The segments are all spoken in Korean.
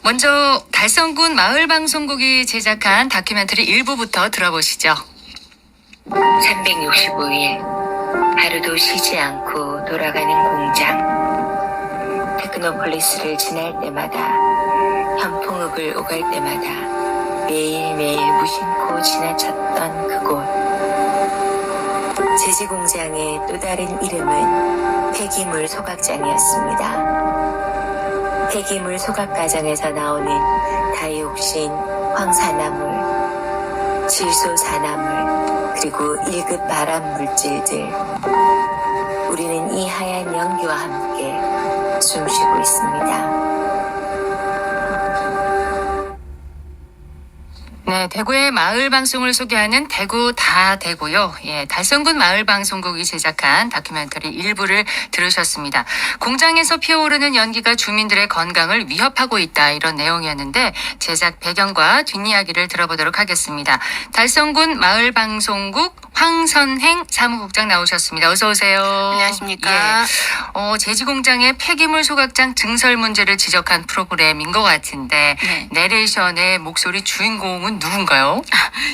먼저 달성군 마을방송국이 제작한 다큐멘터리 일부부터 들어보시죠. 365일 하루도 쉬지 않고 돌아가는 공장. 테크노폴리스를 지날 때마다, 현풍읍을 오갈 때마다 매일매일 무심코 지나쳤던 그곳. 제지공장의 또 다른 이름은 폐기물 소각장이었습니다. 폐기물 소각 과정에서 나오는 다이옥신, 황산화물, 질소산화물, 그리고 1급 발암 물질들. 우리는 이 하얀 연기와 함께 숨쉬고 있습니다. 네, 대구의 마을 방송을 소개하는 대구 다 대구요. 예, 달성군 마을 방송국이 제작한 다큐멘터리 일부를 들으셨습니다. 공장에서 피어오르는 연기가 주민들의 건강을 위협하고 있다, 이런 내용이었는데 제작 배경과 뒷이야기를 들어보도록 하겠습니다. 달성군 마을 방송국 황선행 사무국장 나오셨습니다. 어서 오세요. 안녕하십니까. 예, 제지공장의 폐기물 소각장 증설 문제를 지적한 프로그램인 것 같은데 네. 내레이션의 목소리 주인공은 누군가요?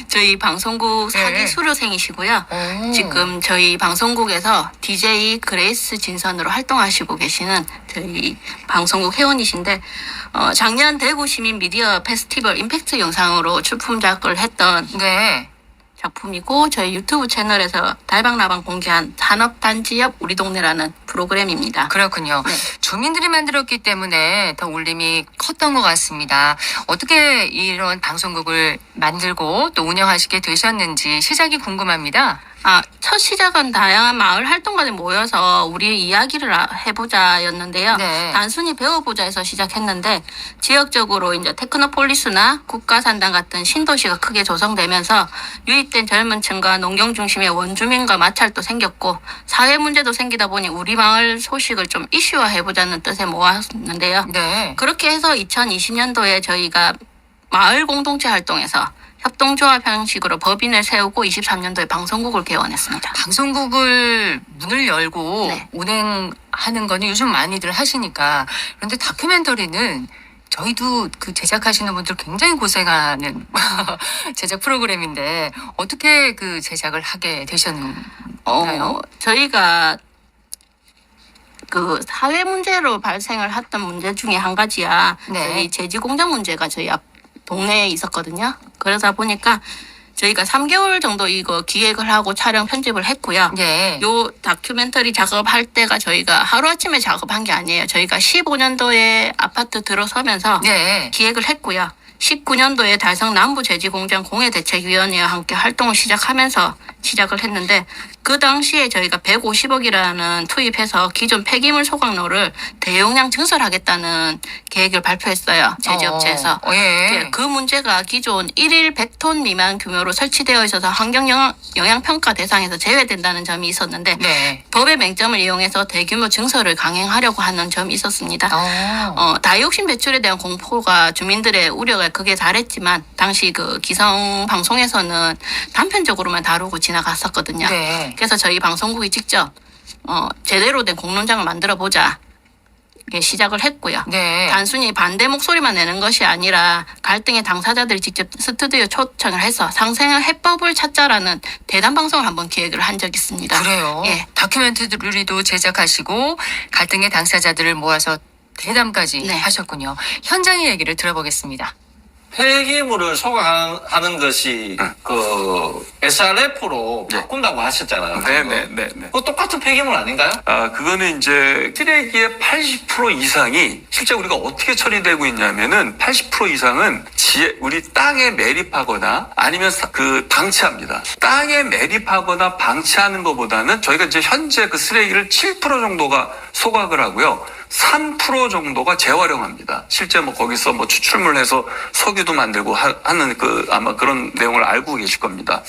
저희 방송국 네. 사기 수료생이시고요. 오. 지금 저희 방송국에서 DJ 그레이스 진선으로 활동하시고 계시는 저희 방송국 회원이신데 작년 대구 시민 미디어 페스티벌 임팩트 영상으로 출품작을 했던 네. 작품이고 저희 유튜브 채널에서 달방라방 공개한 산업단지 옆 우리 동네라는 프로그램입니다. 그렇군요. 네. 주민들이 만들었기 때문에 더 울림이 컸던 것 같습니다. 어떻게 이런 방송국을 만들고 또 운영하시게 되셨는지 시작이 궁금합니다. 첫 시작은 다양한 마을 활동가들 모여서 우리의 이야기를 해보자였는데요. 네. 단순히 배워보자 해서 시작했는데 지역적으로 이제 테크노폴리스나 국가산당 같은 신도시가 크게 조성되면서 유입된 젊은 층과 농경 중심의 원주민과 마찰도 생겼고 사회 문제도 생기다 보니 우리 마을 소식을 좀 이슈화해보자는 뜻에 모았는데요. 네. 그렇게 해서 2020년도에 저희가 마을 공동체 활동에서 협동조합 형식으로 법인을 세우고 23년도에 방송국을 개원했습니다. 방송국을 문을 열고 네. 운행하는 거는 요즘 많이들 하시니까. 그런데 다큐멘터리는 저희도 그 제작하시는 분들 굉장히 고생하는 제작 프로그램인데 어떻게 그 제작을 하게 되셨나요? 저희가 그 사회 문제로 발생을 했던 문제 중에 한 가지야. 네. 저희 제지 공장 문제가 저희 앞 동네에 있었거든요. 그러다 보니까 저희가 3개월 정도 이거 기획을 하고 촬영 편집을 했고요. 네. 요 다큐멘터리 작업할 때가 저희가 하루아침에 작업한 게 아니에요. 저희가 15년도에 아파트 들어서면서 네. 기획을 했고요. 19년도에 달성 남부제지공장 공해대책위원회와 함께 활동을 시작하면서 시작을 했는데 그 당시에 저희가 150억이라는 투입해서 기존 폐기물 소각로를 대용량 증설하겠다는 계획을 발표했어요. 제지업체에서. 예. 그 문제가 기존 1일 100톤 미만 규모로 설치되어 있어서 환경영향평가 대상에서 제외된다는 점이 있었는데 네. 법의 맹점을 이용해서 대규모 증설을 강행하려고 하는 점이 있었습니다. 다이옥신 배출에 대한 공포가 주민들의 우려가 크게 달했지만 당시 그 기성 방송에서는 단편적으로만 다루고 지나갔었거든요. 네. 그래서 저희 방송국이 직접 제대로 된 공론장을 만들어 보자 시작을 했고요. 네. 단순히 반대 목소리만 내는 것이 아니라 갈등의 당사자들이 직접 스튜디오 초청을 해서 상생한 해법을 찾자라는 대담 방송을 한번 기획을 한 적이 있습니다. 그래요. 예. 다큐멘터리도 제작하시고 갈등의 당사자들을 모아서 대담까지 네. 하셨군요. 현장의 얘기를 들어보겠습니다. 폐기물을 소각하는 것이 그 SRF로 바꾼다고 하셨잖아요. 네네네. 그거 똑같은 폐기물 아닌가요? 그거는 이제 쓰레기의 80% 이상이 실제 우리가 어떻게 처리되고 있냐면은 80% 이상은 우리 땅에 매립하거나 아니면 그 방치합니다. 땅에 매립하거나 방치하는 것보다는 저희가 이제 현재 그 쓰레기를 7% 정도가 소각을 하고요. 3% 정도가 재활용합니다. 실제 뭐 거기서 뭐 추출물해서 석유도 만들고 하는 그 아마 그런 내용을 알고 계실 겁니다.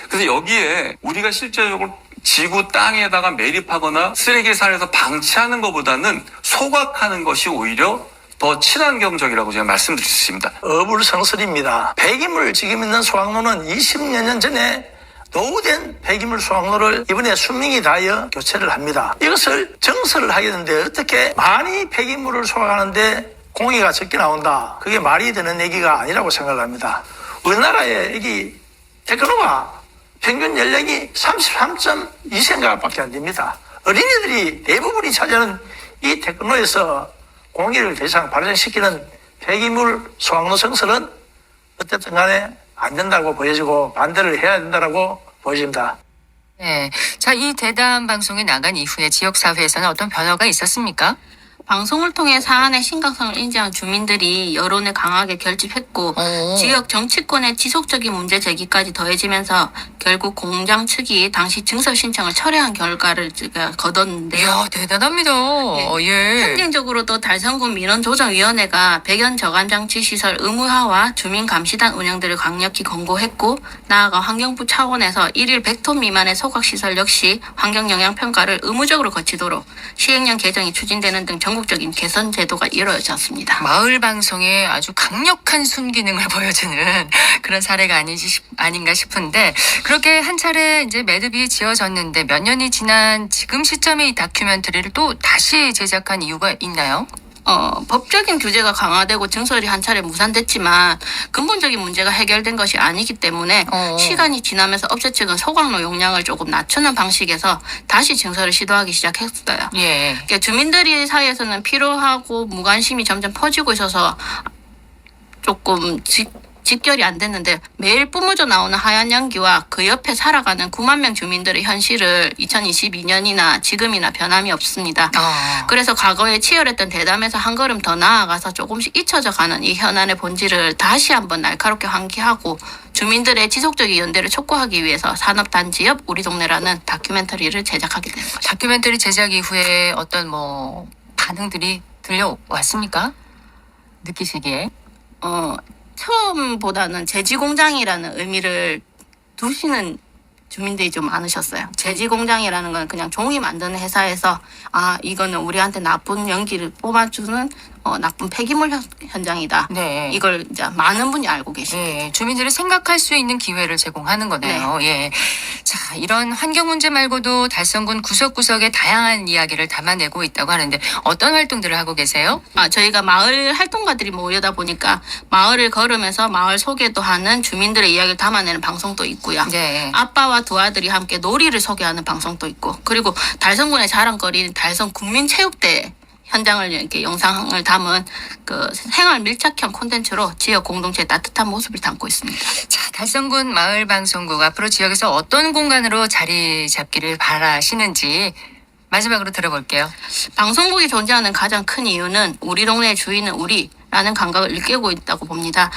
그래서 여기에 우리가 실제적으로 지구 땅에다가 매립하거나 쓰레기산에서 방치하는 것보다는 소각하는 것이 오히려 더 친환경적이라고 제가 말씀드릴 수 있습니다. 어불성설입니다. 폐기물 지금 있는 소각로는 20여 년 전에 노후된 폐기물 소각로를 이번에 순민이 다하여 교체를 합니다. 이것을 정설을 하게 되는데 어떻게 많이 폐기물을 소각하는데 공익가 적게 나온다. 그게 말이 되는 얘기가 아니라고 생각을 합니다. 우리나라의 여기 테크노가 평균 연령이 33.2세인가밖에 안 됩니다. 어린이들이 대부분이 차지하는 이 테크노에서 공익을 더 이상 발전시키는 폐기물 소각로 성설은 어쨌든 간에 안 된다고 보여지고 반대를 해야 된다고 보여집니다. 네. 자, 이 대담 방송이 나간 이후에 지역사회에서는 어떤 변화가 있었습니까? 방송을 통해 사안의 심각성을 인지한 주민들이 여론을 강하게 결집했고 오. 지역 정치권의 지속적인 문제 제기까지 더해지면서 결국 공장 측이 당시 증설 신청을 철회한 결과를 거뒀는데요. 이야, 대단합니다. 예. 행정적으로도 달성군 민원조정위원회가 백연 저감장치 시설 의무화와 주민감시단 운영들을 강력히 권고했고 나아가 환경부 차원에서 1일 100톤 미만의 소각시설 역시 환경영향평가를 의무적으로 거치도록 시행령 개정이 추진되는 등 전국적인 개선 제도가 이루어졌습니다. 마을 방송에 아주 강력한 순기능을 보여주는 그런 사례가 아닌가 싶은데 그렇게 한 차례 이제 매듭이 지어졌는데 몇 년이 지난 지금 시점에 이 다큐멘터리를 또 다시 제작한 이유가 있나요? 법적인 규제가 강화되고 증설이 한 차례 무산됐지만 근본적인 문제가 해결된 것이 아니기 때문에 시간이 지나면서 업체 측은 소각로 용량을 조금 낮추는 방식에서 다시 증설을 시도하기 시작했어요. 예. 그러니까 주민들이 사이에서는 피로하고 무관심이 점점 퍼지고 있어서 조금 직결이 안 됐는데 매일 뿜어져 나오는 하얀 연기와 그 옆에 살아가는 9만 명 주민들의 현실을 2022년이나 지금이나 변함이 없습니다. 그래서 과거에 치열했던 대담에서 한 걸음 더 나아가서 조금씩 잊혀져 가는 이 현안의 본질을 다시 한번 날카롭게 환기하고 주민들의 지속적인 연대를 촉구하기 위해서 산업단지옆 우리 동네라는 다큐멘터리를 제작하게 된 거죠. 다큐멘터리 제작 이후에 어떤 반응들이 들려왔습니까? 느끼시기에? 처음보다는 제지공장이라는 의미를 두시는 주민들이 좀 많으셨어요. 제지공장이라는 건 그냥 종이 만드는 회사에서 이거는 우리한테 나쁜 연기를 뽑아주는 나쁜 폐기물 현장이다. 네. 이걸 이제 많은 분이 알고 계십니다. 예, 주민들이 생각할 수 있는 기회를 제공하는 거네요. 예. 자, 이런 환경 문제 말고도 달성군 구석구석에 다양한 이야기를 담아내고 있다고 하는데 어떤 활동들을 하고 계세요? 저희가 마을 활동가들이 모여다 보니까 마을을 걸으면서 마을 소개도 하는 주민들의 이야기를 담아내는 방송도 있고요. 네. 아빠와 두 아들이 함께 놀이를 소개하는 방송도 있고 그리고 달성군의 자랑거리인 달성 국민체육대회 현장을 이렇게 영상을 담은 그 생활 밀착형 콘텐츠로 지역 공동체의 따뜻한 모습을 담고 있습니다. 자, 달성군 마을방송국 앞으로 지역에서 어떤 공간으로 자리 잡기를 바라시는지 마지막으로 들어볼게요. 방송국이 존재하는 가장 큰 이유는 우리 동네의 주인은 우리라는 감각을 일깨우고 있다고 봅니다.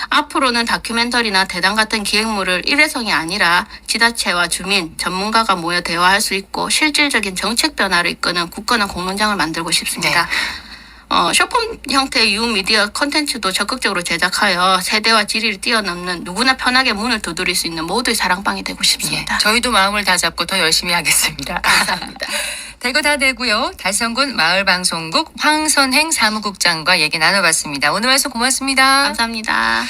앞으로는 다큐멘터리나 대담 같은 기획물을 일회성이 아니라 지자체와 주민, 전문가가 모여 대화할 수 있고 실질적인 정책 변화를 이끄는 굳건한 공론장을 만들고 싶습니다. 쇼폼 형태의 유미디어 콘텐츠도 적극적으로 제작하여 세대와 지리를 뛰어넘는 누구나 편하게 문을 두드릴 수 있는 모두의 사랑방이 되고 싶습니다. 저희도 마음을 다잡고 더 열심히 하겠습니다. 감사합니다. 대구 다 되고요. 달성군 마을방송국 황선행 사무국장과 얘기 나눠봤습니다. 오늘 말씀 고맙습니다. 감사합니다.